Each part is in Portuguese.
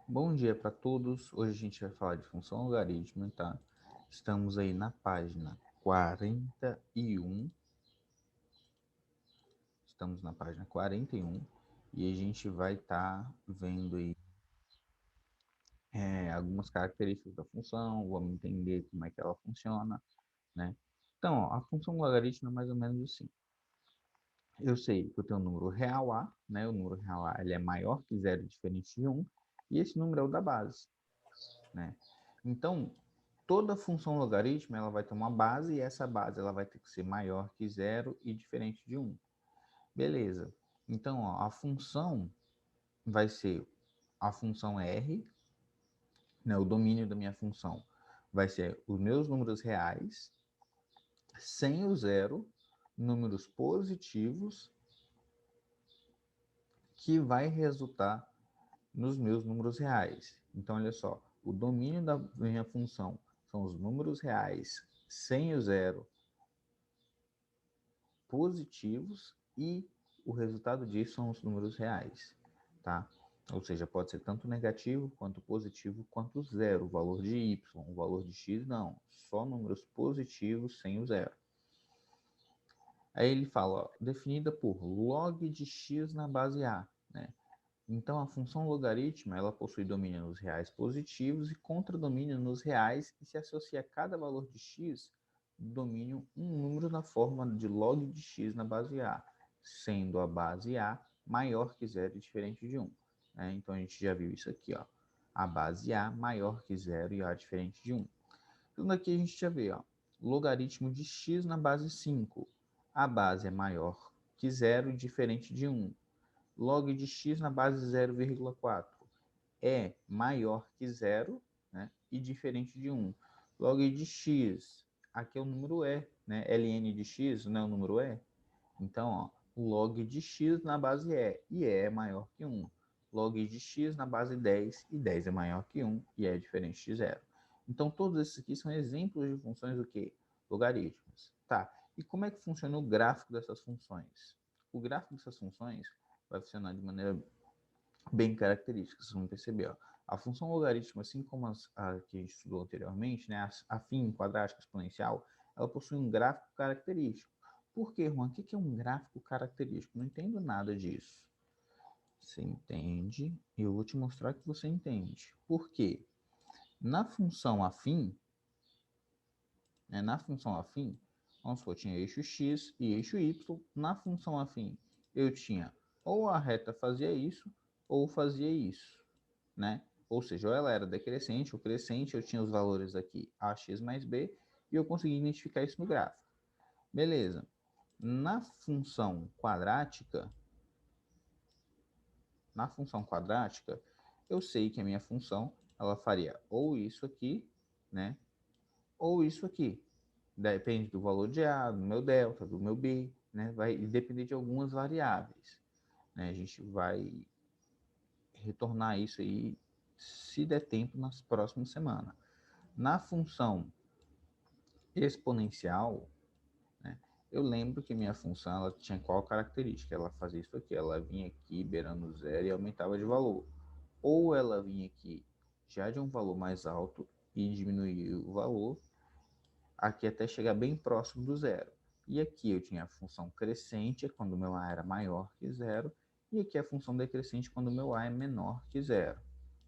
Bom dia para todos. Hoje a gente vai falar de função logarítmica, tá? Estamos aí na página 41. Estamos na página 41 e a gente vai estar vendo aí algumas características da função, vamos entender como é que ela funciona, né? Então, ó, a função logarítmica é mais ou menos assim. Eu sei que eu tenho o número real A, né? O número real A ele é maior que zero, diferente de 1, e esse número é o da base, né? Então, toda função logarítmica ela vai ter uma base e essa base ela vai ter que ser maior que zero e diferente de 1. Beleza. Então, ó, a função vai ser a função R, né, o domínio da minha função vai ser os meus números reais, sem o zero, números positivos, que vai resultar nos meus números reais. Então, olha só, o domínio da minha função são os números reais sem o zero positivos e o resultado disso são os números reais, tá? Ou seja, pode ser tanto negativo quanto positivo quanto zero, o valor de y, o valor de x não, só números positivos sem o zero. Aí ele fala, ó, definida por log de x na base a, né? Então a função logarítmica ela possui domínio nos reais positivos e contradomínio nos reais e se associa a cada valor de x domínio um número na forma de log de x na base a, sendo a base a maior que zero e diferente de 1. Né? Então a gente já viu isso aqui, ó. A base a maior que zero e a diferente de 1. Então daqui a gente já vê, ó, logaritmo de x na base 5. A base é maior que zero e diferente de 1. Log de x na base 0,4 é maior que zero, né, e diferente de 1. Log de x, aqui é o número e, né, ln de x não é o número e. Então, ó, log de x na base e é maior que 1. Log de x na base 10, e 10 é maior que 1, e é diferente de zero. Então, todos esses aqui são exemplos de funções do quê? Logaritmos. Tá, e como é que funciona o gráfico dessas funções? O gráfico dessas funções vai funcionar de maneira bem característica, vocês vão perceber. Ó. A função logarítmica, assim como a que a gente estudou anteriormente, né, afim, quadrática, exponencial, ela possui um gráfico característico. Por quê, Juan? O que é um gráfico característico? Não entendo nada disso. Você entende? Eu vou te mostrar que você entende. Por quê? Na função afim, vamos supor, tinha eixo x e eixo y. Na função afim, eu tinha ou a reta fazia isso, ou fazia isso, né? Ou seja, ou ela era decrescente ou crescente, eu tinha os valores aqui ax mais b, e eu consegui identificar isso no gráfico. Beleza. Na função quadrática, eu sei que a minha função ela faria ou isso aqui, né? Ou isso aqui. Depende do valor de A, do meu delta, do meu B, né? Vai depender de algumas variáveis. Né? A gente vai retornar isso aí, se der tempo, nas próximas semanas. Na função exponencial, né, eu lembro que minha função ela tinha qual característica? Ela fazia isso aqui, ela vinha aqui beirando zero e aumentava de valor. Ou ela vinha aqui já de um valor mais alto e diminuía o valor, aqui até chegar bem próximo do zero. E aqui eu tinha a função crescente, quando o meu A era maior que zero, e aqui a função decrescente, quando o meu A é menor que zero.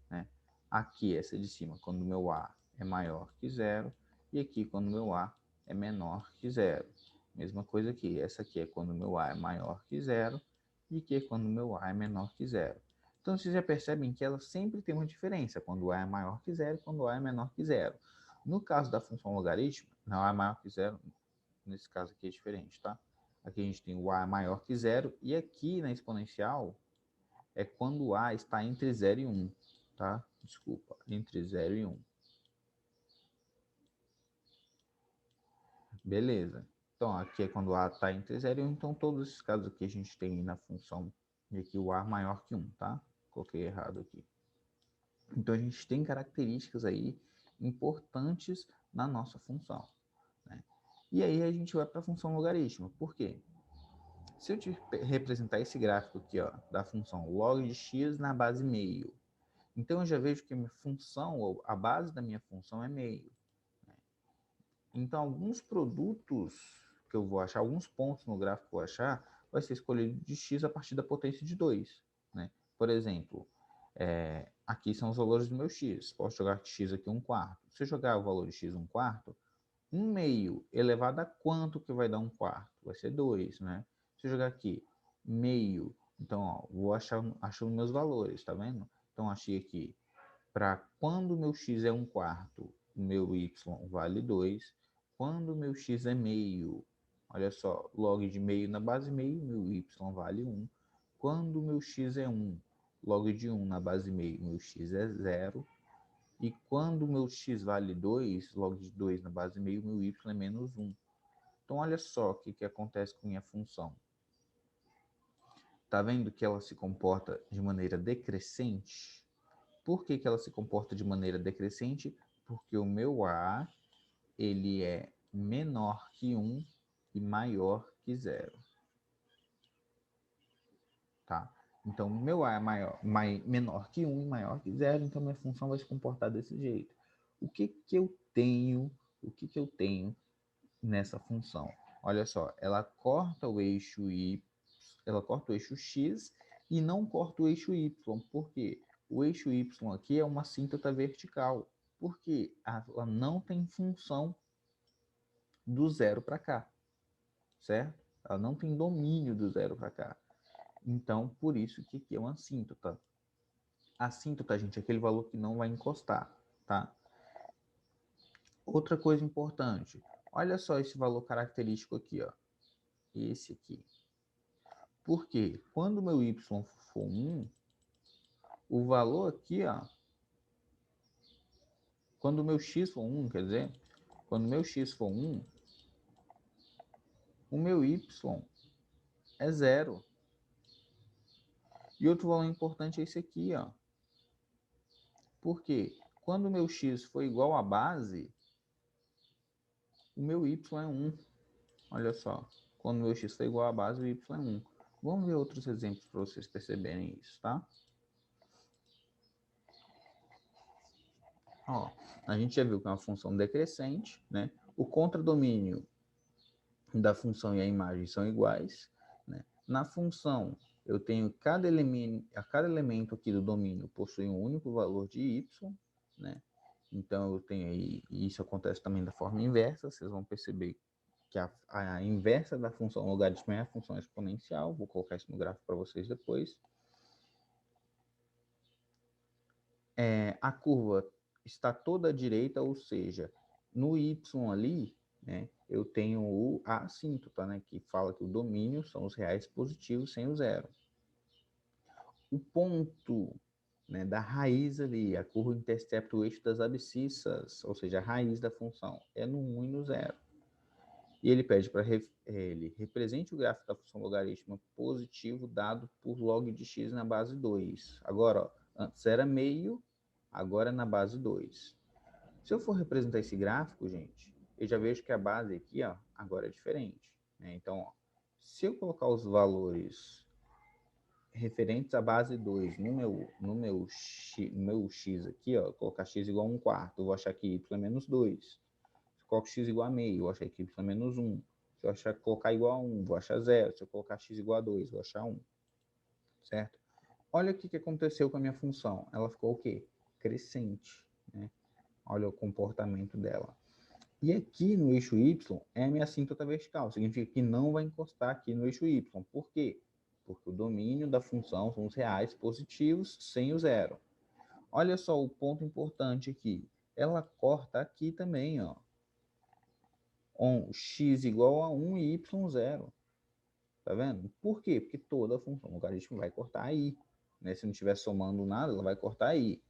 Né? Aqui, essa de cima, quando o meu A é maior que zero, e aqui, quando o meu A é menor que zero. Mesma coisa aqui, essa aqui é quando o meu A é maior que zero, e aqui é quando o meu A é menor que zero. Então, vocês já percebem que ela sempre tem uma diferença, quando o A é maior que zero e quando o A é menor que zero. No caso da função logarítmica, não A é maior que zero, nesse caso aqui é diferente, tá? Aqui a gente tem o A é maior que zero, e aqui na exponencial é quando o A está entre 0 e 1, tá? Desculpa, entre 0 e 1. Beleza. Então, aqui é quando o A está entre 0 e 1, então todos esses casos aqui a gente tem na função de que o A é maior que 1, tá? Coloquei errado aqui. Então, a gente tem características aí importantes na nossa função. Né? E aí a gente vai para a função logarítmica. Por quê? Se eu te representar esse gráfico aqui, ó, da função log de x na base meio, Então, eu já vejo que a minha função, ou a base da minha função é meio. Então, alguns produtos que eu vou achar, alguns pontos no gráfico que eu vou achar, vai ser escolhido de x a partir da potência de 2. Né? Por exemplo, aqui são os valores do meu x. Posso jogar x aqui 1/4. Se eu jogar o valor de x 1/4, 1 meio elevado a quanto que vai dar 1/4? Vai ser 2, né? Se eu jogar aqui meio, então, ó, vou achando meus valores, tá vendo? Então, achei aqui, para quando o meu x é 1/4, o meu y vale 2. Quando o meu x é meio, olha só, log de meio na base meio, meu y vale 1. Quando o meu x é 1, log de 1 na base meio, meu x é 0. E quando o meu x vale 2, log de 2 na base meio, meu y é menos 1. Então, olha só o que acontece com minha função. Tá vendo que ela se comporta de maneira decrescente? Por que ela se comporta de maneira decrescente? Porque o meu A, ele é menor que 1 e maior que 0. Tá? Então, o meu A é menor que 1 e maior que 0, então minha função vai se comportar desse jeito. O que eu tenho nessa função? Olha só, ela corta o eixo y, ela corta o eixo x e não corta o eixo y. Por quê? O eixo y aqui é uma assíntota vertical, porque ela não tem função do 0 para cá, certo? Ela não tem domínio do 0 para cá. Então, por isso que aqui é uma assíntota. Assíntota, gente, é aquele valor que não vai encostar, tá? Outra coisa importante, olha só esse valor característico aqui, ó. Esse aqui. Porque quando o meu y for 1, o valor aqui, ó, quando o meu x for 1, quer dizer, quando o meu x for 1, o meu y é 0. E outro valor importante é esse aqui, ó. Porque quando o meu x for igual à base, o meu y é 1. Olha só, quando o meu x for igual à base, o y é 1. Vamos ver outros exemplos para vocês perceberem isso, tá? Ó, a gente já viu que é uma função decrescente, né? O contradomínio da função e a imagem são iguais, né? Na função, eu tenho cada elemento aqui do domínio possui um único valor de y, né? Então, eu tenho aí, e isso acontece também da forma inversa, vocês vão perceber que a inversa da função logaritmo é a função exponencial, vou colocar isso no gráfico para vocês depois. A curva está toda à direita, ou seja, no y ali, né, eu tenho a assíntota, né, que fala que o domínio são os reais positivos sem o 0. O ponto, né, da raiz ali, a curva intercepta o eixo das abscissas, ou seja, a raiz da função, é no 1 e no 0. E ele pede para ele represente o gráfico da função logarítmica positivo dado por log de x na base 2. Agora, ó, antes era meio, agora é na base 2. Se eu for representar esse gráfico, gente, eu já vejo que a base aqui, ó, agora é diferente. Né? Então, ó, se eu colocar os valores referentes à base 2 no meu x aqui, ó, colocar x igual a 1/4, eu vou achar que y é menos 2. Se eu coloco x igual a meio, eu vou achar que y é menos 1. Se eu achar colocar igual a 1, vou achar 0. Se eu colocar x igual a 2, vou achar 1. Certo? Olha o que aconteceu com a minha função. Ela ficou o quê? Crescente. Né? Olha o comportamento dela. E aqui no eixo y é a minha assíntota vertical. Significa que não vai encostar aqui no eixo y. Por quê? Porque o domínio da função são os reais positivos sem o 0. Olha só o ponto importante aqui. Ela corta aqui também, ó. X igual a 1 e y 0. Tá vendo? Por quê? Porque toda a função logarítmica vai cortar aí. Né? Se não estiver somando nada, ela vai cortar aí.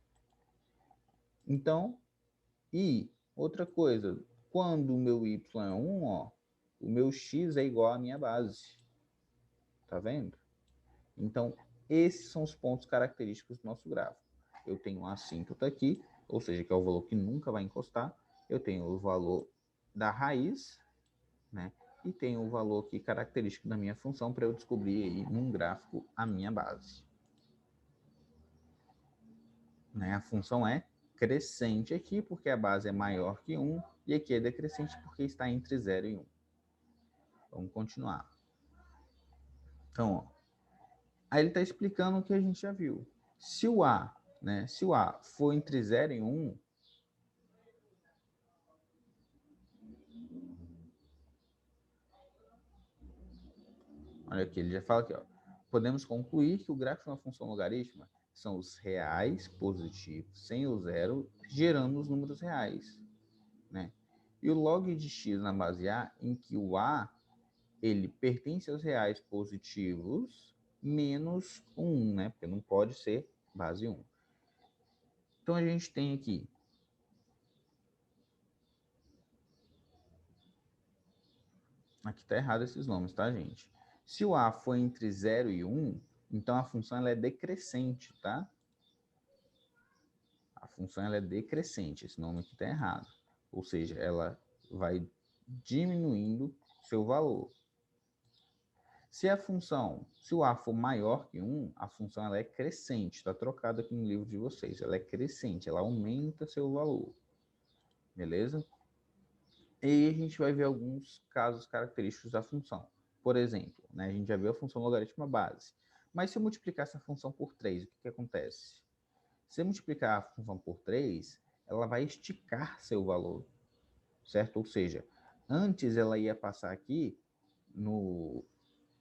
Então, e outra coisa, quando o meu y é 1, ó, o meu x é igual à minha base. Tá vendo? Então, esses são os pontos característicos do nosso gráfico. Eu tenho uma assíntota aqui, ou seja, que é o valor que nunca vai encostar. Eu tenho o valor da raiz, né? E tenho o valor aqui característico da minha função para eu descobrir aí num gráfico a minha base. né? A função é crescente aqui, porque a base é maior que 1, e aqui é decrescente porque está entre 0 e 1. Vamos continuar. Então, ó, aí ele está explicando o que a gente já viu. Se o A, né, se o A for entre 0 e 1, olha aqui, ele já fala aqui, ó, podemos concluir que o gráfico de uma função logarítmica são os reais positivos sem o zero, gerando os números reais, né? E o log de x na base A, em que o A ele pertence aos reais positivos menos 1, né? Porque não pode ser base 1. Então a gente tem aqui está errado esses nomes, tá, gente? Se o A for entre 0 e 1, então a função ela é decrescente, tá? A função ela é decrescente, esse nome aqui está errado. Ou seja, ela vai diminuindo seu valor. Se a função, se o A for maior que 1, a função ela é crescente, está trocado aqui no livro de vocês, ela é crescente, ela aumenta seu valor, beleza? E aí a gente vai ver alguns casos característicos da função. Por exemplo, né, a gente já viu a função logarítmica base, mas se eu multiplicar essa função por 3, o que acontece? Se eu multiplicar a função por 3, ela vai esticar seu valor, certo? Ou seja, antes ela ia passar aqui no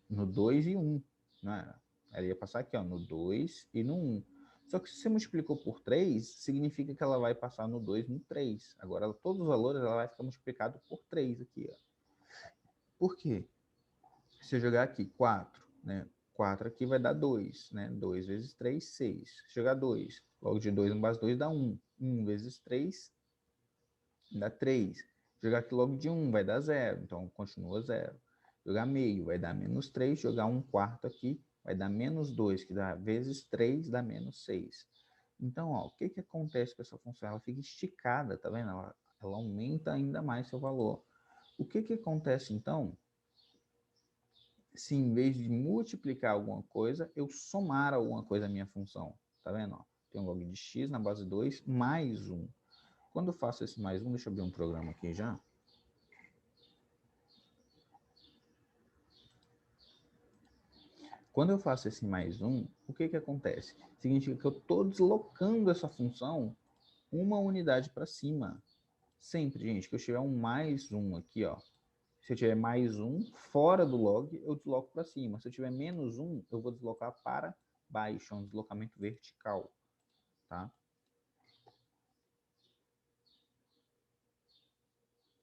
2 e 1, né? Ela ia passar aqui ó, no 2 e no 1. Só que se você multiplicou por 3, significa que ela vai passar no 2 e no 3. Agora, todos os valores ela vai ficar multiplicado por 3 aqui. Ó. Por quê? Se eu jogar aqui 4, né? 4 aqui vai dar 2, né? 2 vezes 3, 6. Se jogar 2, logo de 2 no base 2 dá 1. 1 vezes 3 dá 3. Jogar aqui logo de 1 vai dar 0, então continua 0. Jogar meio vai dar menos 3, jogar 1/4 aqui vai dar menos 2, que dá vezes 3 dá menos 6. Então, ó, o que, que acontece com essa função? Ela fica esticada, tá vendo? Ela aumenta ainda mais seu valor. O que, que acontece, então, se em vez de multiplicar alguma coisa, eu somar alguma coisa à minha função? Tá vendo? Ó, tem um log de x na base 2 mais 1. Quando eu faço esse mais 1, deixa eu abrir um programa aqui já. Quando eu faço esse mais 1, o que, que acontece? Significa que eu estou deslocando essa função uma unidade para cima. Sempre, gente, que eu tiver um mais 1 aqui, ó. Se eu tiver mais 1 fora do log, eu desloco para cima. Se eu tiver menos 1, eu vou deslocar para baixo. É um deslocamento vertical, tá?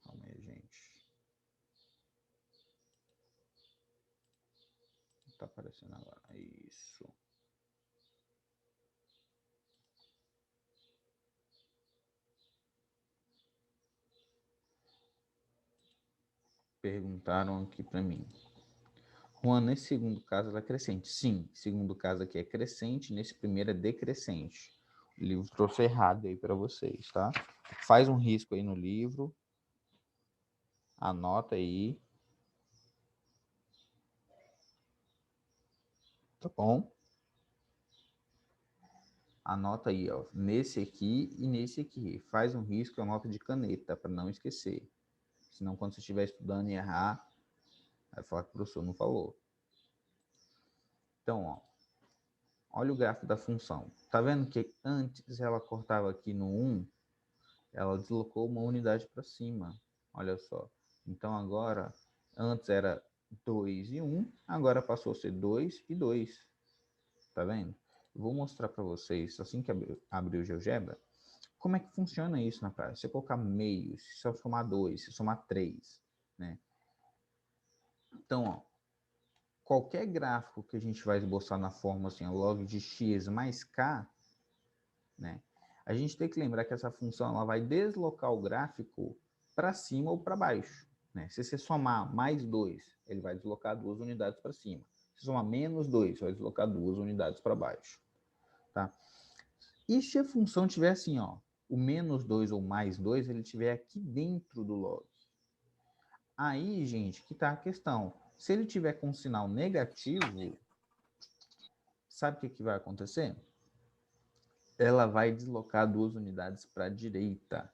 Calma aí, gente. Tá aparecendo agora. Isso. Perguntaram aqui para mim. Juan, nesse segundo caso ela é crescente? Sim, segundo caso aqui é crescente, nesse primeiro é decrescente. O livro trouxe errado aí para vocês, tá? Faz um risco aí no livro, anota aí. Tá bom? Anota aí, ó, nesse aqui e nesse aqui. Faz um risco, anota de caneta, para não esquecer. Senão, quando você estiver estudando e errar, vai falar que o professor não falou. Então, ó, olha o gráfico da função. Tá vendo que antes ela cortava aqui no 1, ela deslocou uma unidade para cima. Olha só. Então, agora, antes era 2 e 1, agora passou a ser 2 e 2. Tá vendo? Eu vou mostrar para vocês, assim que abrir o GeoGebra, como é que funciona isso na prática? Se eu colocar meio, se eu somar 2, se eu somar 3, né? Então, ó, qualquer gráfico que a gente vai esboçar na forma assim, log de x mais k, né? A gente tem que lembrar que essa função ela vai deslocar o gráfico para cima ou para baixo, né? Se você somar mais 2, ele vai deslocar 2 unidades para cima. Se somar menos 2, vai deslocar 2 unidades para baixo, tá? E se a função tiver assim, ó, o menos 2 ou mais 2, ele tiver aqui dentro do log. Aí, gente, que tá a questão. Se ele tiver com um sinal negativo, sabe o que vai acontecer? ela vai deslocar 2 unidades para a direita.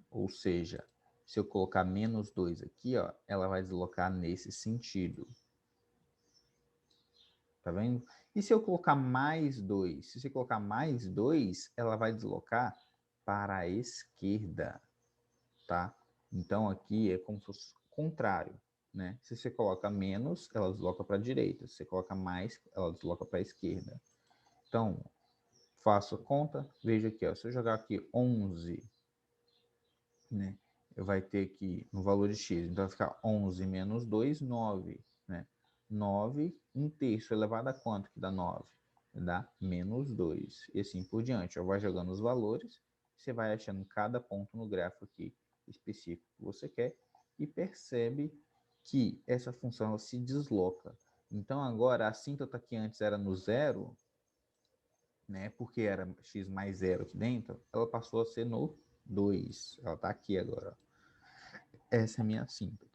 Ou seja, se eu colocar menos 2 aqui, ó, ela vai deslocar nesse sentido. Tá vendo? E se eu colocar mais 2? Se você colocar mais 2, ela vai deslocar para a esquerda, tá? Então, aqui é como se fosse o contrário, né? Se você coloca menos, ela desloca para a direita. Se você coloca mais, ela desloca para a esquerda. Então, faço a conta. Veja aqui, ó, se eu jogar aqui 11, né? Eu vai ter aqui no valor de x, então vai ficar 11 menos 2, 9, né? 9, 1/3 elevado a quanto que dá 9? Dá menos 2, e assim por diante. Eu vou jogando os valores, você vai achando cada ponto no gráfico aqui específico que você quer, e percebe que essa função ela se desloca. Então agora, a assíntota que antes era no zero, né, porque era x mais zero aqui dentro, ela passou a ser no 2. Ela está aqui agora. Essa é a minha assíntota.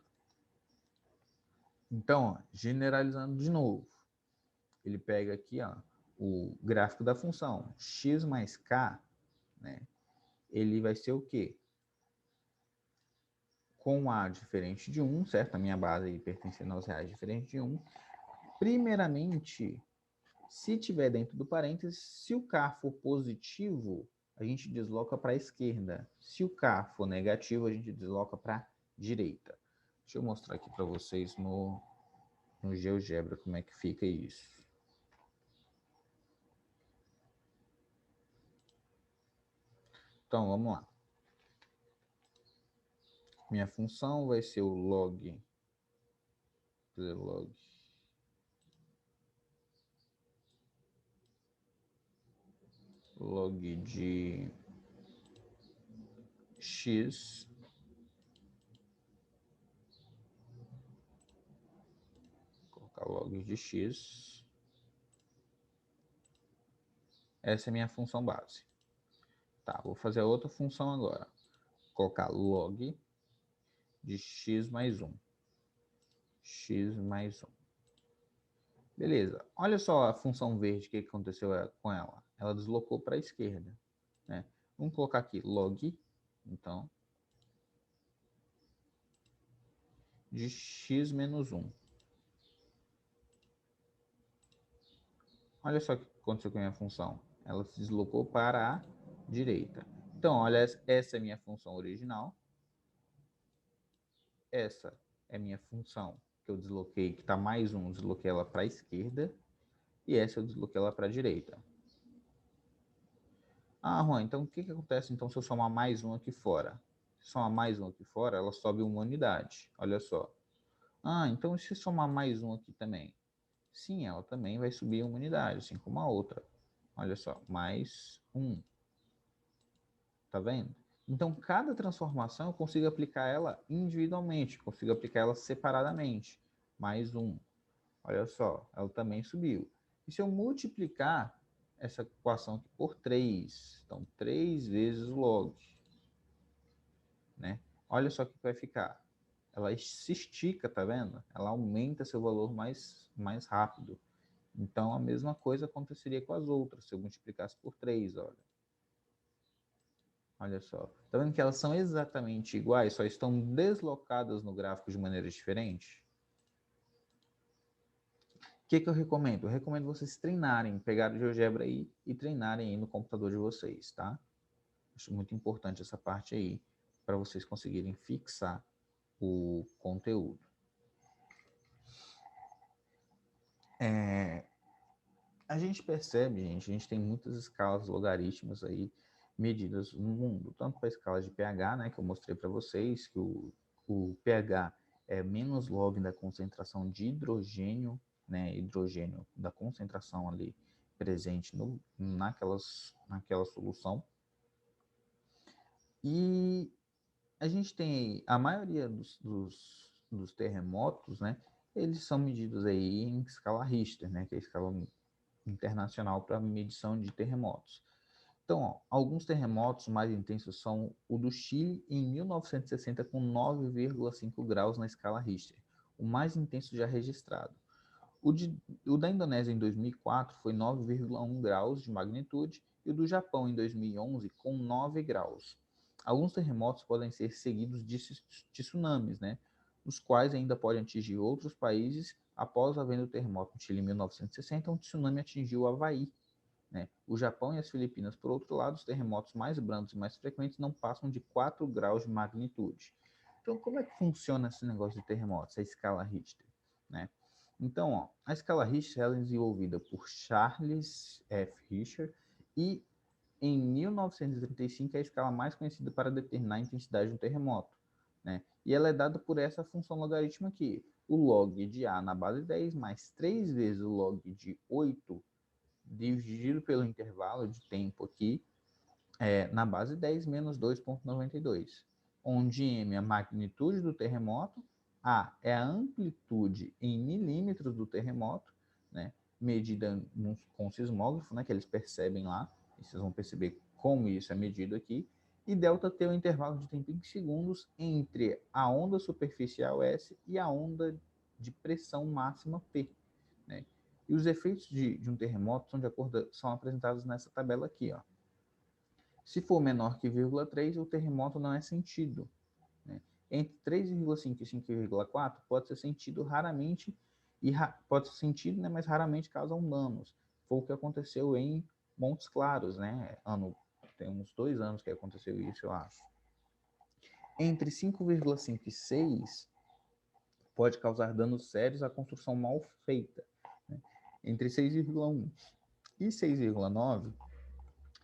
Então, ó, generalizando de novo, ele pega aqui, ó, o gráfico da função x mais k, né, ele vai ser o quê? Com a diferente de 1, certo? A minha base aí pertencendo aos reais diferente de 1. Primeiramente, se tiver dentro do parênteses, se o k for positivo, a gente desloca para a esquerda. Se o k for negativo, a gente desloca para a direita. Deixa eu mostrar aqui para vocês no GeoGebra como é que fica isso. Então, vamos lá. Minha função vai ser o log de x colocar log de x. Essa é a minha função base. Tá, vou fazer a outra função agora. Colocar log de x mais 1. X mais 1. Beleza. Olha só a função verde, o que aconteceu com ela. Ela deslocou para a esquerda, né? Vamos colocar aqui log, então, de x menos 1. Olha só o que aconteceu com a minha função. Ela se deslocou para a direita. Então, olha, essa é a minha função original. Essa é a minha função que eu desloquei, que está mais 1, desloquei ela para a esquerda. E essa eu desloquei ela para a direita. Ah, Juan, então o que acontece então se eu somar mais 1 aqui fora? Se somar mais 1 aqui fora, ela sobe uma unidade. Olha só. Ah, então e se somar mais 1 aqui também? Sim, ela também vai subir uma unidade, assim como a outra. Olha só, mais 1. Tá vendo? Então, cada transformação eu consigo aplicar ela individualmente, consigo aplicar ela separadamente. Mais 1. Olha só, ela também subiu. E se eu multiplicar essa equação aqui por 3, então 3 vezes o log, né? Olha só o que vai ficar. Ela se estica, tá vendo? Ela aumenta seu valor mais rápido. Então, a mesma coisa aconteceria com as outras, se eu multiplicasse por 3, olha. Olha só. Tá vendo que elas são exatamente iguais, só estão deslocadas no gráfico de maneira diferente? O que eu recomendo? Eu recomendo vocês treinarem, pegar o GeoGebra aí e treinarem aí no computador de vocês, tá? Acho muito importante essa parte aí, para vocês conseguirem fixar o conteúdo. A gente percebe, gente, a gente tem muitas escalas logarítmicas aí medidas no mundo, tanto para a escala de pH, né, que eu mostrei para vocês, que o pH é menos log da concentração de hidrogênio, né, hidrogênio da concentração ali presente naquela solução. E a gente tem a maioria dos terremotos, né, eles são medidos aí em escala Richter, né, que é a escala internacional para medição de terremotos. Então, ó, alguns terremotos mais intensos são o do Chile em 1960 com 9,5 graus na escala Richter, o mais intenso já registrado. O da Indonésia em 2004 foi 9,1 graus de magnitude e o do Japão em 2011 com 9 graus. Alguns terremotos podem ser seguidos de tsunamis, né? Os quais ainda podem atingir outros países. Após haver o terremoto no Chile em 1960, um tsunami atingiu o Havaí, né? O Japão e as Filipinas, por outro lado, os terremotos mais brandos e mais frequentes não passam de 4 graus de magnitude. Então, como é que funciona esse negócio de terremotos, a escala Richter, né? Então, ó, a escala Richter ela é desenvolvida por Charles F. Richter e em 1935 é a escala mais conhecida para determinar a intensidade de um terremoto, né? E ela é dada por essa função logarítmica aqui, o log de A na base 10 mais 3 vezes o log de 8 dividido pelo intervalo de tempo aqui, na base 10 menos 2,92, onde M é a magnitude do terremoto, A é a amplitude em milímetros do terremoto, né, medida com sismógrafo, né, que eles percebem lá, e vocês vão perceber como isso é medido aqui, e ΔT é o intervalo de tempo em segundos entre a onda superficial S e a onda de pressão máxima P, né? E os efeitos de um terremoto são apresentados nessa tabela aqui, ó. Se for menor que 0,3, o terremoto não é sentido, né? Entre 3,5 e 5,4 pode ser sentido raramente, pode ser sentido, né, mas raramente causam danos. Foi o que aconteceu em Montes Claros, né? Tem uns 2 anos que aconteceu isso, eu acho. Entre 5,5 e 6 pode causar danos sérios à construção mal feita, né? Entre 6,1 e 6,9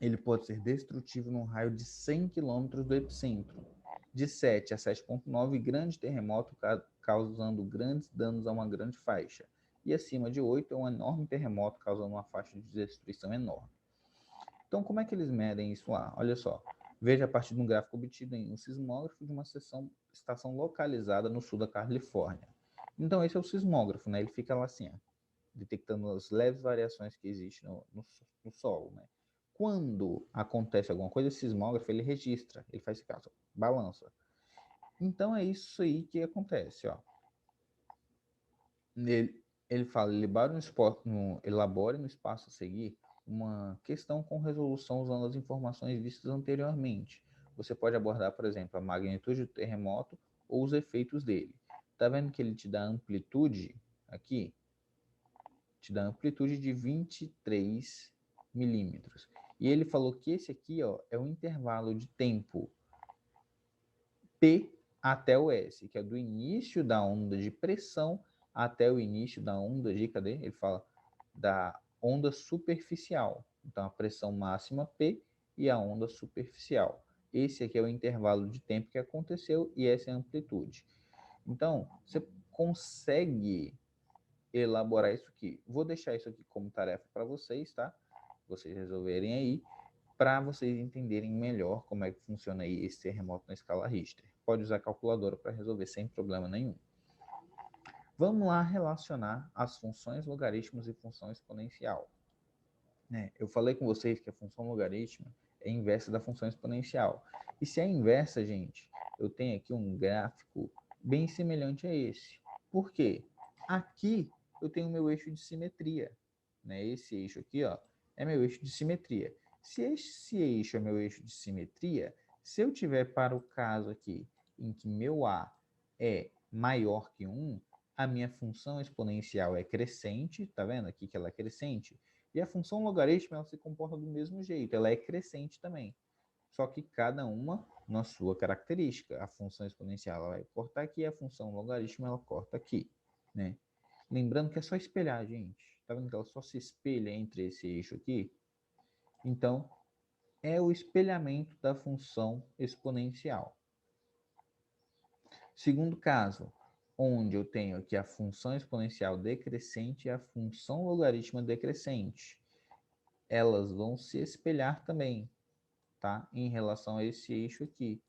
ele pode ser destrutivo num raio de 100 km do epicentro. De 7 a 7,9, grande terremoto causando grandes danos a uma grande faixa. E acima de 8 é um enorme terremoto causando uma faixa de destruição enorme. Então, como é que eles medem isso lá? Olha só. Veja a partir de um gráfico obtido em um sismógrafo de uma estação localizada no sul da Califórnia. Então, esse é o sismógrafo, né? Ele fica lá assim, ó, detectando as leves variações que existem no solo, né? Quando acontece alguma coisa, o sismógrafo ele registra, ele faz esse caso, balança. Então é isso aí que acontece, ó. Ele fala, elabore no espaço a seguir uma questão com resolução usando as informações vistas anteriormente. Você pode abordar, por exemplo, a magnitude do terremoto ou os efeitos dele. Tá vendo que ele te dá amplitude aqui? Te dá amplitude de 23 milímetros. E ele falou que esse aqui, ó, é o intervalo de tempo P até o S, que é do início da onda de pressão até o início da onda de, cadê? Ele fala da onda superficial. Então, a pressão máxima P e a onda superficial. Esse aqui é o intervalo de tempo que aconteceu e essa é a amplitude. Então, você consegue elaborar isso aqui. Vou deixar isso aqui como tarefa para vocês, tá? Vocês resolverem aí, para vocês entenderem melhor como é que funciona aí esse terremoto na escala Richter. Pode usar a calculadora para resolver sem problema nenhum. Vamos lá relacionar as funções logarítmicas e função exponencial. Né? Eu falei com vocês que a função logarítmica é inversa da função exponencial. E se é inversa, gente, eu tenho aqui um gráfico bem semelhante a esse. Por quê? Aqui eu tenho meu eixo de simetria, né? Esse eixo aqui, ó, é meu eixo de simetria. Se esse eixo é meu eixo de simetria, se eu tiver para o caso aqui em que meu A é maior que 1, a minha função exponencial é crescente, tá vendo aqui que ela é crescente? E a função logarítmica ela se comporta do mesmo jeito, ela é crescente também. Só que cada uma na sua característica. A função exponencial ela vai cortar aqui, a função logarítmica ela corta aqui, né? Lembrando que é só espelhar, gente. Tá vendo que ela só se espelha entre esse eixo aqui? Então, é o espelhamento da função exponencial. Segundo caso, onde eu tenho aqui a função exponencial decrescente e a função logarítmica decrescente. Elas vão se espelhar também, tá? Em relação a esse eixo aqui,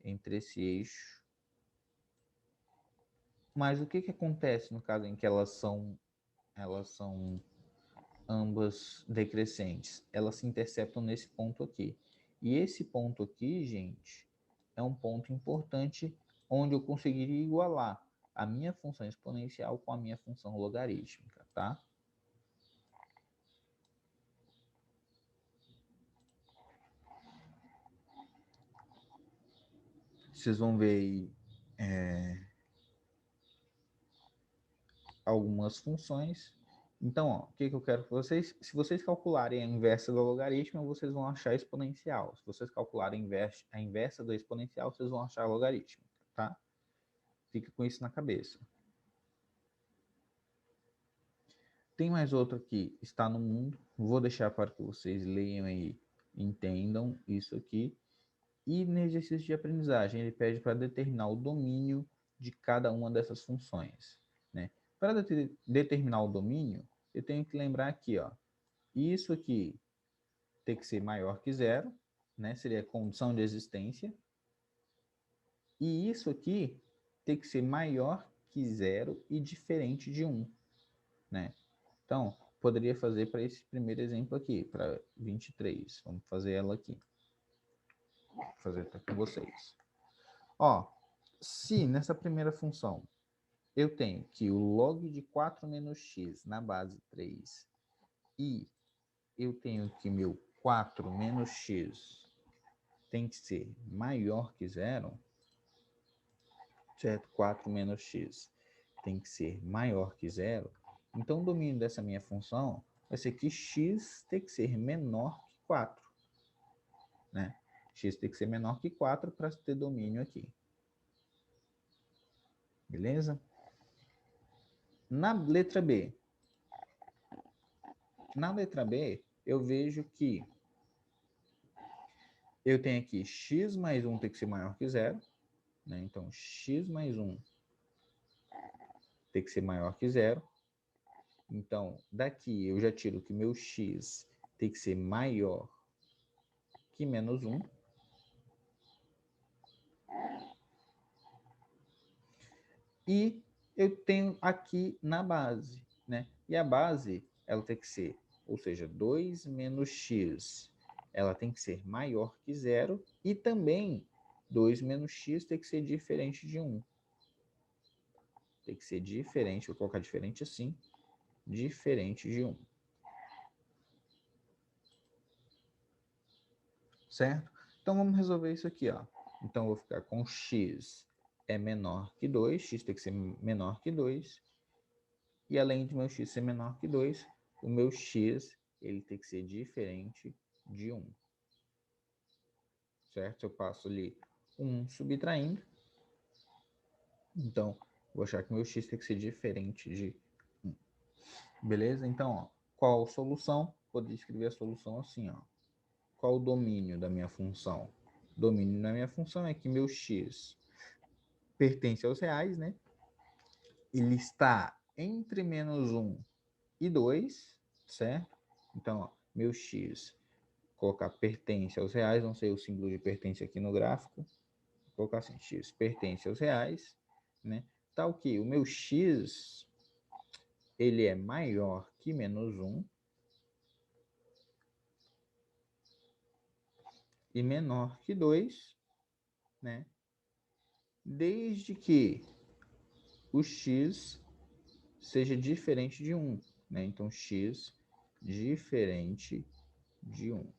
entre esse eixo. Mas o que acontece no caso em que elas são ambas decrescentes? Elas se interceptam nesse ponto aqui. E esse ponto aqui, gente, é um ponto importante onde eu conseguiria igualar. a minha função exponencial com a minha função logarítmica, tá? Vocês vão ver aí algumas funções. Então, ó, o que eu quero que vocês... Se vocês calcularem a inversa do logaritmo, vocês vão achar exponencial. Se vocês calcularem a inversa do exponencial, vocês vão achar logaritmo, tá? Fica com isso na cabeça. Tem mais outro aqui, está no mundo. Vou deixar para que vocês leiam e entendam isso aqui. E no exercício de aprendizagem, ele pede para determinar o domínio de cada uma dessas funções, né? Para determinar o domínio, eu tenho que lembrar aqui, ó, isso aqui tem que ser maior que zero, né? Seria a condição de existência. E isso aqui tem que ser maior que zero e diferente de 1, né? Então, poderia fazer para esse primeiro exemplo aqui, para 23. Vamos fazer ela aqui. Vou fazer até com vocês. Ó, se nessa primeira função eu tenho que o log de 4 menos x na base 3 e eu tenho que meu 4 menos x tem que ser maior que zero, certo? 4 menos x tem que ser maior que zero. Então, o domínio dessa minha função vai ser que x tem que ser menor que 4. Né? X tem que ser menor que 4 para ter domínio aqui. Beleza? Na letra B. Na letra B, eu vejo que eu tenho aqui x mais 1 tem que ser maior que zero. Né? Então, x mais 1 tem que ser maior que zero. Então, daqui eu já tiro que meu x tem que ser maior que menos 1. E eu tenho aqui na base, né? E a base, ela tem que ser, ou seja, 2 menos x, ela tem que ser maior que zero. E também 2 menos x tem que ser diferente de 1. Tem que ser diferente, vou colocar diferente assim, diferente de 1. Certo? Então, vamos resolver isso aqui, ó. Então, eu vou ficar com x é menor que 2, x tem que ser menor que 2. E além de meu x ser menor que 2, o meu x ele tem que ser diferente de 1. Certo? Eu passo ali 1 subtraindo. Então, vou achar que meu x tem que ser diferente de 1. Beleza? Então, ó, qual a solução? Poderia escrever a solução assim, ó. Qual o domínio da minha função? O domínio da minha função é que meu x pertence aos reais, né? Ele está entre menos 1 e 2, certo? Então, ó, meu x, colocar pertence aos reais, não sei o símbolo de pertence aqui no gráfico, vou colocar assim, x pertence aos reais, né? Tal que o meu x, ele é maior que menos 1 e menor que 2, né? Desde que o x seja diferente de 1, né? Então, x diferente de 1.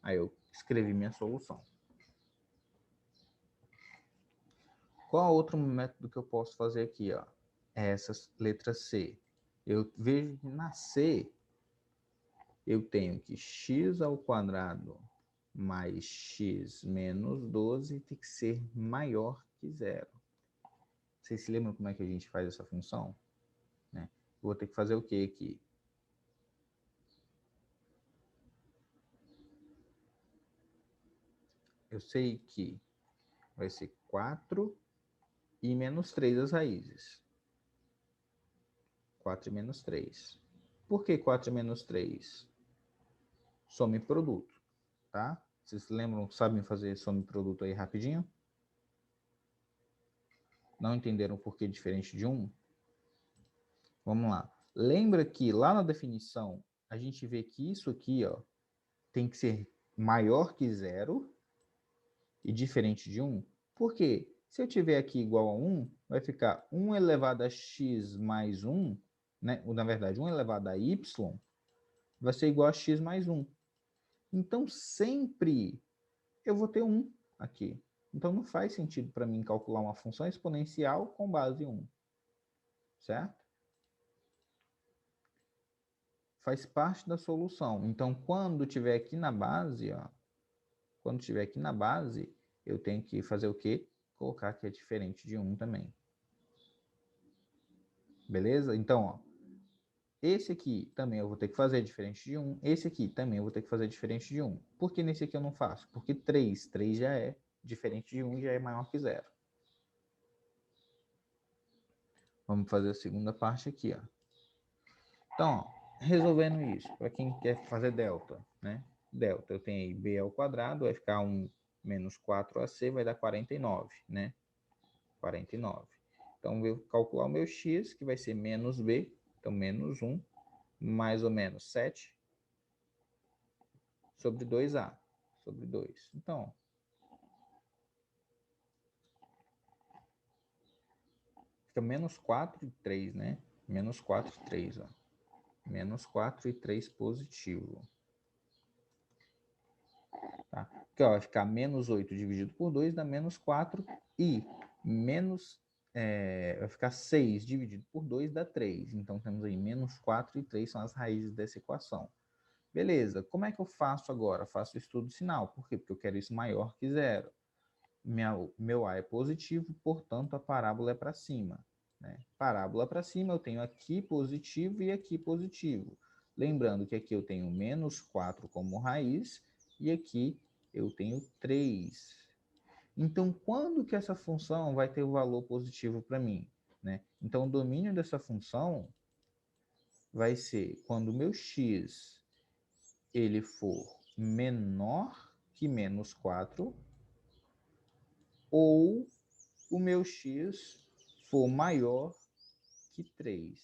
Aí eu escrevi minha solução. Qual outro método que eu posso fazer aqui, ó? É essa letra C. Eu vejo que na C eu tenho que x ao quadrado mais x menos 12 tem que ser maior que zero. Vocês se lembram como é que a gente faz essa função? Né? Vou ter que fazer o que aqui? Eu sei que vai ser 4 e menos 3 as raízes. 4 e menos 3. Por que 4 e menos 3? Soma e produto, tá? Vocês lembram, sabem fazer soma e produto aí rapidinho? Não entenderam por que diferente de 1? Vamos lá. Lembra que lá na definição, a gente vê que isso aqui, ó, tem que ser maior que zero e diferente de 1? Por quê? Se eu tiver aqui igual a 1, vai ficar 1 elevado a x mais 1, né? Ou, na verdade, 1 elevado a y vai ser igual a x mais 1. Então, sempre eu vou ter 1 aqui. Então, não faz sentido para mim calcular uma função exponencial com base em 1. Certo? Faz parte da solução. Então, quando tiver aqui na base, ó, quando tiver aqui na base, eu tenho que fazer o quê? Colocar que é diferente de 1 também. Beleza? Então, ó, esse aqui também eu vou ter que fazer diferente de 1. Esse aqui também eu vou ter que fazer diferente de 1. Por que nesse aqui eu não faço? Porque 3 já é diferente de 1 e já é maior que 0. Vamos fazer a segunda parte aqui, ó. Então, ó, resolvendo isso, para quem quer fazer delta, né? Delta, eu tenho aí b ao quadrado, vai ficar 1 menos 4ac, vai dar 49, né? 49. Então, eu vou calcular o meu x, que vai ser menos b, então menos 1, mais ou menos 7, sobre 2a, sobre 2. Então, fica menos 4 e 3, né? Menos 4 e 3, ó. Menos 4 e 3 positivo. Tá? Aqui, ó, vai ficar menos 8 dividido por 2 dá menos 4 e menos, vai ficar 6 dividido por 2 dá 3. Então, temos aí menos 4 e 3 são as raízes dessa equação. Beleza, como é que eu faço agora? Faço o estudo sinal. Por quê? Porque eu quero isso maior que zero. Meu A é positivo, portanto, a parábola é para cima. Né? Parábola para cima, eu tenho aqui positivo e aqui positivo. Lembrando que aqui eu tenho menos 4 como raiz e aqui eu tenho 3. Então, quando que essa função vai ter o valor positivo para mim? Né? Então, o domínio dessa função vai ser quando o meu x ele for menor que menos 4 ou o meu x for maior que 3.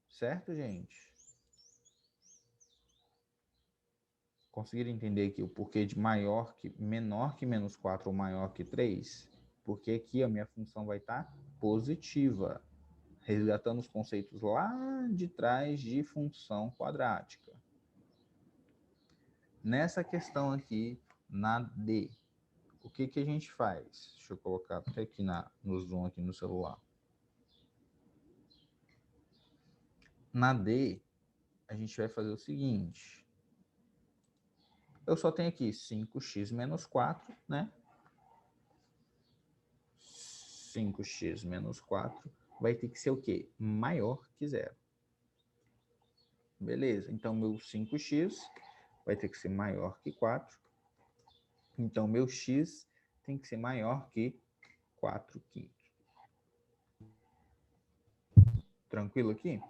Certo, gente? Conseguiram entender aqui o porquê de menor que menos 4 ou maior que 3? Porque aqui a minha função vai estar positiva, resgatando os conceitos lá de trás de função quadrática. Nessa questão aqui, na D, o que a gente faz? Deixa eu colocar até aqui no zoom aqui no celular. Na D, a gente vai fazer o seguinte. Eu só tenho aqui 5x menos 4, né? 5x menos 4 vai ter que ser o quê? Maior que zero. Beleza, então meu 5x vai ter que ser maior que 4. Então meu x tem que ser maior que 4 quintos. Tranquilo aqui?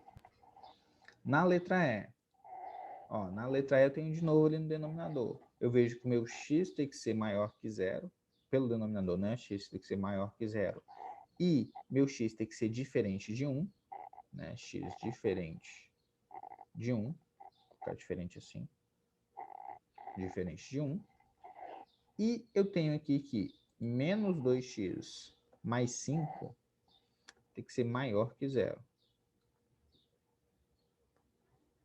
Na letra E, ó, na letra E eu tenho de novo ali no denominador. Eu vejo que o meu x tem que ser maior que zero, pelo denominador, né? X tem que ser maior que zero. E meu x tem que ser diferente de 1, né? X diferente de 1, vou ficar diferente assim, diferente de 1. E eu tenho aqui que menos 2x mais 5 tem que ser maior que zero.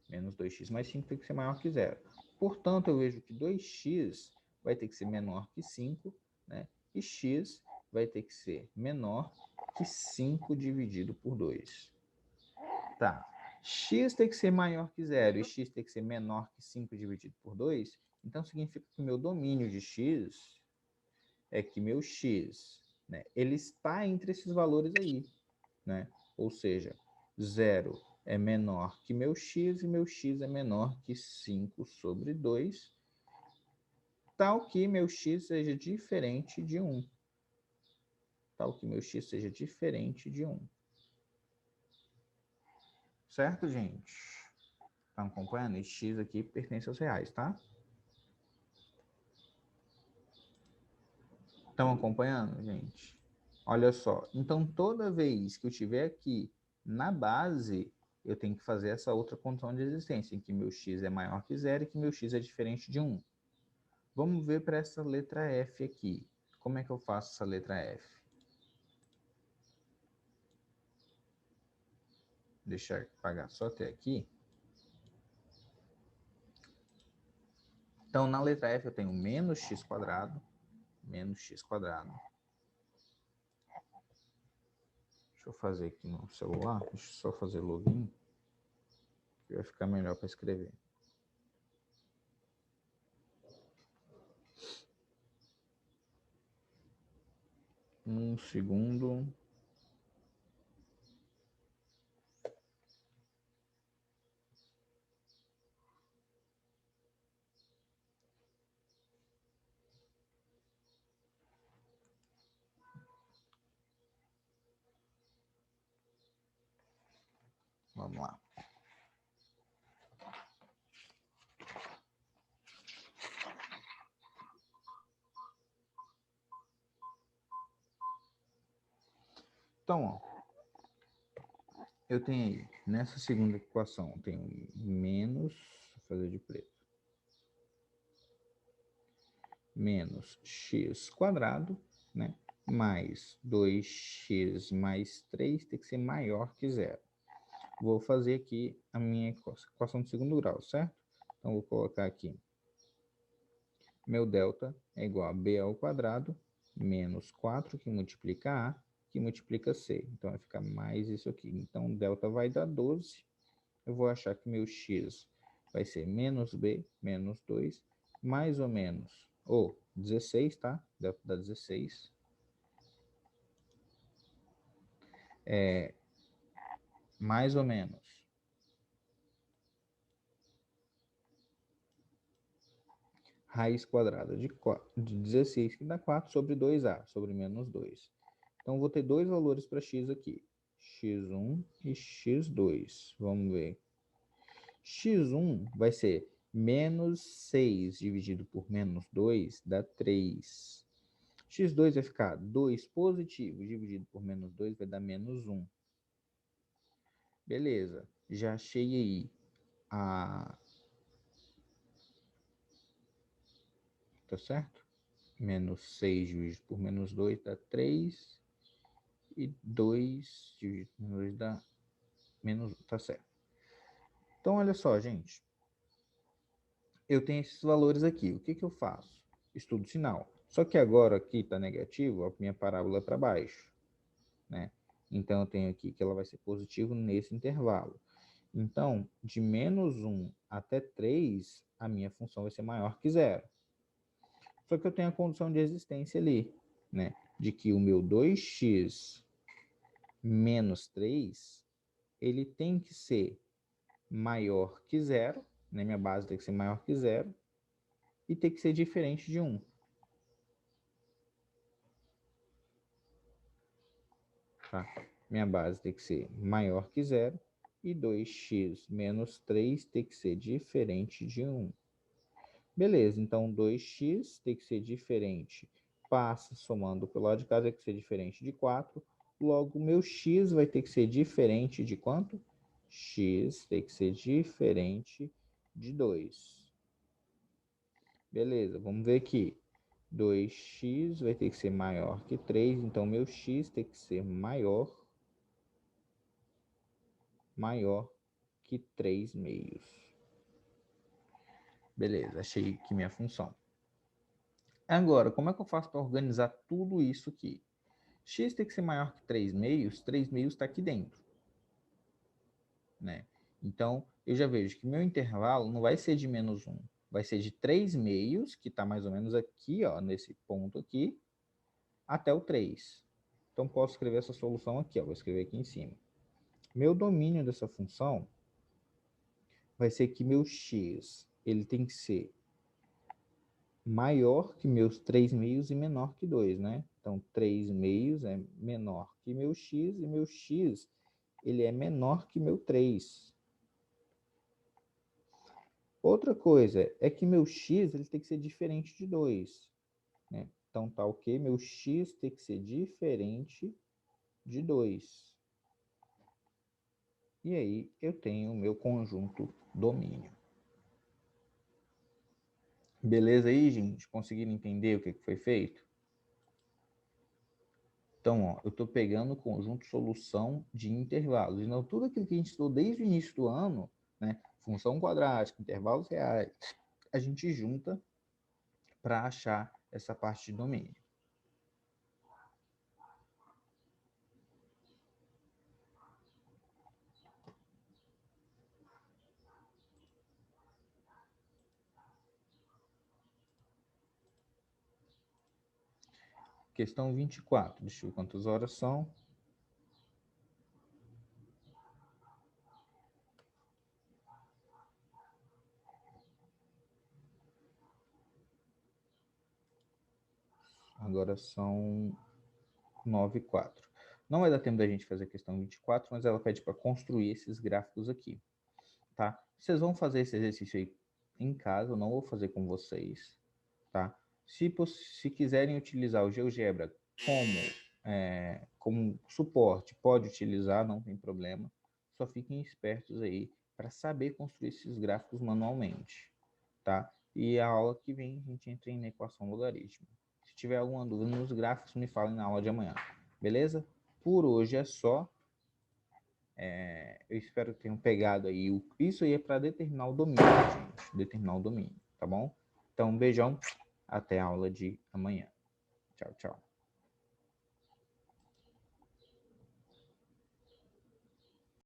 Menos 2x mais 5 tem que ser maior que zero. Portanto, eu vejo que 2x vai ter que ser menor que 5, né? E x vai ter que ser menor que 5 dividido por 2. Tá. X tem que ser maior que zero e x tem que ser menor que 5 dividido por 2. Então, significa que o meu domínio de x é que meu x, né, ele está entre esses valores aí. Né? Ou seja, 0 é menor que meu x e meu x é menor que 5 sobre 2, tal que meu x seja diferente de 1. Tal que meu x seja diferente de 1. Certo, gente? Estão acompanhando? Esse x aqui pertence aos reais, tá? Estão acompanhando, gente? Olha só. Então, toda vez que eu tiver aqui na base, eu tenho que fazer essa outra condição de existência, em que meu x é maior que zero e que meu x é diferente de 1. Vamos ver para essa letra F aqui. como é que eu faço essa letra F? Deixa eu apagar só até aqui. Então, na letra F eu tenho menos x quadrado, menos x quadrado. Deixa eu fazer aqui no celular, deixa eu só fazer login, que vai ficar melhor para escrever. Um segundo. Vamos lá. Então, ó, eu tenho aí, nessa segunda equação, eu tenho menos, vou fazer de preto, menos x quadrado, né, mais 2x mais 3 tem que ser maior que zero. Vou fazer aqui a minha equação de segundo grau, certo? Então, vou colocar aqui, meu delta é igual a b ao quadrado, menos 4 que multiplica a, que multiplica c. Então, vai ficar mais isso aqui. Então, delta vai dar 12. Eu vou achar que meu x vai ser menos b, menos 2, mais ou menos, ou 16, tá? Delta dá 16. Mais ou menos raiz quadrada de 16, que dá 4 sobre 2a, sobre menos 2. Então, vou ter dois valores para x aqui, x1 e x2. Vamos ver. x1 vai ser menos 6 dividido por menos 2 dá 3. x2 vai ficar 2 positivo dividido por menos 2 vai dar menos 1. Beleza, já achei aí a... Tá certo? Menos 6 dividido por menos 2 dá 3. E 2 dividido por menos 2 dá menos 1. Tá certo. Então, olha só, gente. Eu tenho esses valores aqui. O que que eu faço? Estudo sinal. Só que agora aqui está negativo, a minha parábola é para baixo, né? Então, eu tenho aqui que ela vai ser positivo nesse intervalo. Então, de menos 1 até 3, a minha função vai ser maior que zero. Só que eu tenho a condição de existência ali, né? De que o meu 2x menos 3, ele tem que ser maior que zero, né? Minha base tem que ser maior que zero, e tem que ser diferente de 1. Tá? Minha base tem que ser maior que zero, e 2x menos 3 tem que ser diferente de 1. Beleza, então 2x tem que ser diferente, passa somando pelo lado de cá, tem que ser diferente de 4, logo meu x vai ter que ser diferente de quanto? X tem que ser diferente de 2. Beleza, vamos ver aqui. 2x vai ter que ser maior que 3, então meu x tem que ser maior que 3 meios. Beleza, achei aqui minha função. Agora, como é que eu faço para organizar tudo isso aqui? X tem que ser maior que 3 meios está aqui dentro, né? Então, eu já vejo que meu intervalo não vai ser de menos 1, vai ser de 3 meios, que está mais ou menos aqui, ó, nesse ponto aqui, até o 3. Então, posso escrever essa solução aqui, ó, vou escrever aqui em cima. Meu domínio dessa função vai ser que meu x ele tem que ser maior que meus 3 meios e menor que 2, né? Então, 3 meios é menor que meu x, e meu x ele é menor que meu 3. Outra coisa é que meu x ele tem que ser diferente de 2. Né? Então, tá ok? Meu x tem que ser diferente de 2. E aí, eu tenho o meu conjunto domínio. Beleza aí, gente? Conseguiram entender o que foi feito? Então, ó, eu estou pegando o conjunto solução de intervalos. Então, tudo aquilo que a gente estudou desde o início do ano, né, função quadrática, intervalos reais, a gente junta para achar essa parte de domínio. Questão 24. Deixa eu ver quantas horas são. Agora são 9h04. Não vai dar tempo da gente fazer a questão 24, mas ela pede para construir esses gráficos aqui, tá? Vocês vão fazer esse exercício aí em casa, eu não vou fazer com vocês, tá? Se quiserem utilizar o GeoGebra como suporte, pode utilizar, não tem problema. Só fiquem espertos aí para saber construir esses gráficos manualmente, tá? E a aula que vem a gente entra na equação logarítmica. Se tiver alguma dúvida nos gráficos, me falem na aula de amanhã, beleza? Por hoje é só. Eu espero que tenham pegado aí. Isso aí é para determinar o domínio, gente. Determinar o domínio, tá bom? Então, um beijão. Até a aula de amanhã. Tchau, tchau.